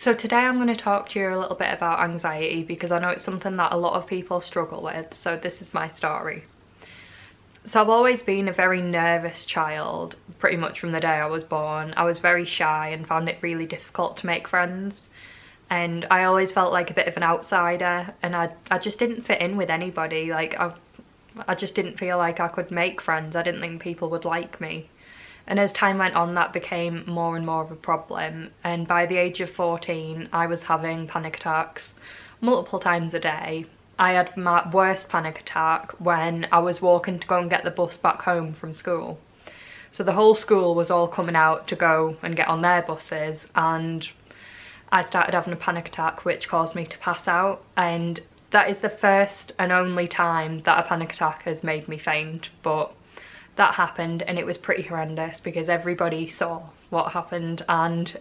So today I'm going to talk to you a little bit about anxiety because I know it's something that a lot of people struggle with, so this is my story. So I've always been a very nervous child, pretty much from the day I was born. I was very shy and found it really difficult to make friends. And I always felt like a bit of an outsider, and I just didn't fit in with anybody. I just didn't feel like I could make friends. I didn't think people would like me. And as time went on, that became more and more of a problem. And by the age of 14, I was having panic attacks multiple times a day. I had my worst panic attack when I was walking to go and get the bus back home from school. So the whole school was all coming out to go and get on their buses, and I started having a panic attack which caused me to pass out, and that is the first and only time that a panic attack has made me faint. But that happened and it was pretty horrendous because everybody saw what happened, and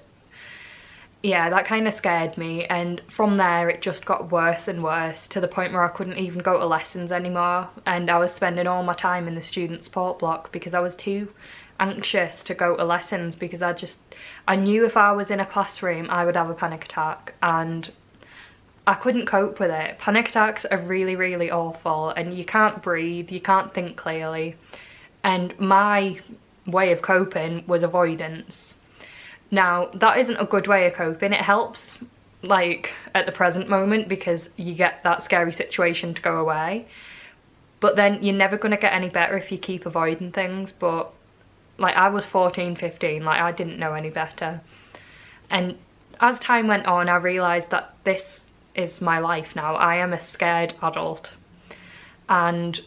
yeah, that kind of scared me. And from there it just got worse and worse to the point where I couldn't even go to lessons anymore, and I was spending all my time in the student support block because I was too anxious to go to lessons, because I knew if I was in a classroom I would have a panic attack and I couldn't cope with it. Panic attacks are really, really awful, and you can't breathe, you can't think clearly. And my way of coping was avoidance. Now, that isn't a good way of coping. It helps, like, at the present moment because you get that scary situation to go away. But then you're never going to get any better if you keep avoiding things. But, like, I was 14, 15, like, I didn't know any better. And as time went on, I realised that this is my life now. I am a scared adult. And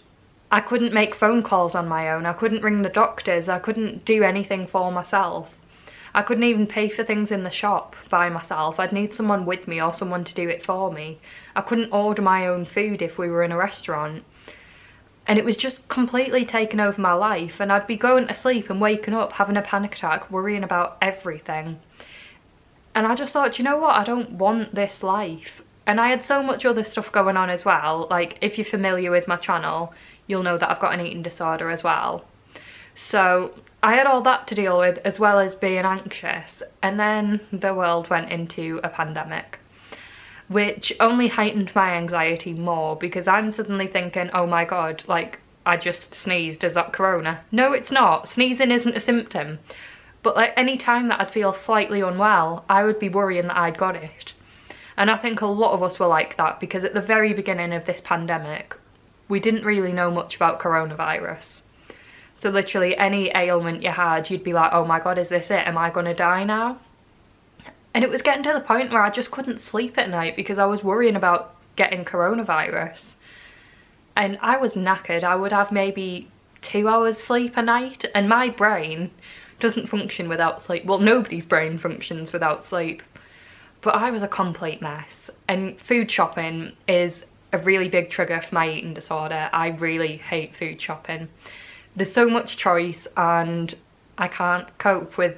I couldn't make phone calls on my own. I couldn't ring the doctors. I couldn't do anything for myself. I couldn't even pay for things in the shop by myself. I'd need someone with me or someone to do it for me. I couldn't order my own food if we were in a restaurant. And it was just completely taken over my life, and I'd be going to sleep and waking up having a panic attack, worrying about everything. And I just thought, you know what, I don't want this life. And I had so much other stuff going on as well. Like, if you're familiar with my channel, you'll know that I've got an eating disorder as well. So I had all that to deal with as well as being anxious. And then the world went into a pandemic, which only heightened my anxiety more, because I'm suddenly thinking, oh my god, like, I just sneezed, is that corona? No, it's not. Sneezing isn't a symptom. But like, any time that I'd feel slightly unwell, I would be worrying that I'd got it. And I think a lot of us were like that, because at the very beginning of this pandemic, we didn't really know much about coronavirus. So literally any ailment you had, you'd be like, oh my god, is this it? Am I gonna die now? And it was getting to the point where I just couldn't sleep at night because I was worrying about getting coronavirus. And I was knackered. I would have maybe 2 hours sleep a night, and my brain doesn't function without sleep. Well, nobody's brain functions without sleep. But I was a complete mess. And food shopping is a really big trigger for my eating disorder. I really hate food shopping. There's so much choice and I can't cope with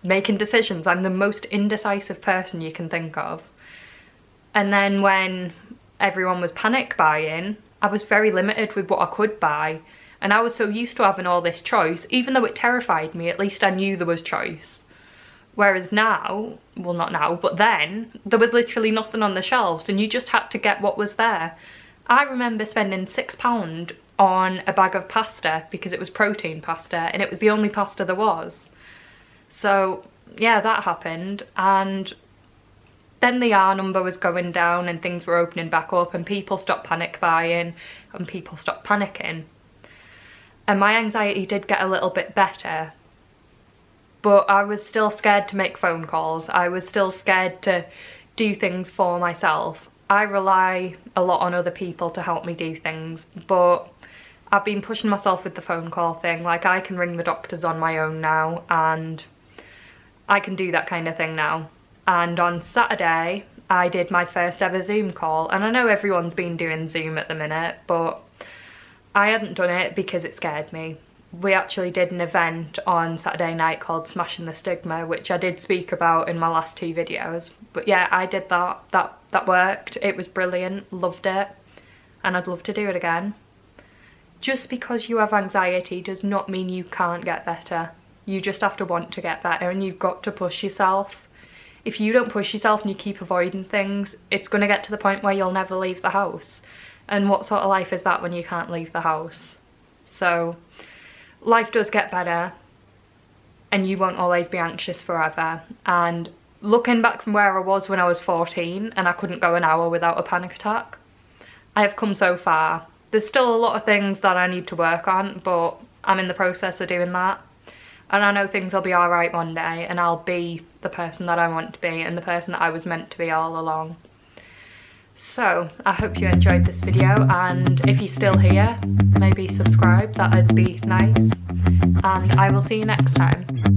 making decisions. I'm the most indecisive person you can think of. And then when everyone was panic buying, I was very limited with what I could buy. And I was so used to having all this choice, even though it terrified me, at least I knew there was choice. Whereas now, well, not now, but then, there was literally nothing on the shelves and you just had to get what was there. I remember spending £6 on a bag of pasta because it was protein pasta and it was the only pasta there was. So yeah, that happened, and then the R number was going down and things were opening back up and people stopped panic buying and people stopped panicking. And my anxiety did get a little bit better. But I was still scared to make phone calls. I was still scared to do things for myself. I rely a lot on other people to help me do things, but I've been pushing myself with the phone call thing. Like, I can ring the doctors on my own now, and I can do that kind of thing now. And on Saturday, I did my first ever Zoom call. And I know everyone's been doing Zoom at the minute, but I hadn't done it because it scared me. We actually did an event on Saturday night called Smashing the Stigma, which I did speak about in my last 2 videos. But yeah, I did that. That worked. It was brilliant. Loved it. And I'd love to do it again. Just because you have anxiety does not mean you can't get better. You just have to want to get better, and you've got to push yourself. if you don't push yourself and you keep avoiding things, it's going to get to the point where you'll never leave the house. And what sort of life is that when you can't leave the house? So life does get better, and you won't always be anxious forever. And looking back from where I was when I was 14 and I couldn't go an hour without a panic attack, I have come so far. There's still a lot of things that I need to work on, but I'm in the process of doing that. And I know things will be alright one day, and I'll be the person that I want to be and the person that I was meant to be all along. So I hope you enjoyed this video, and if you're still here, maybe subscribe, that'd be nice. And I will see you next time.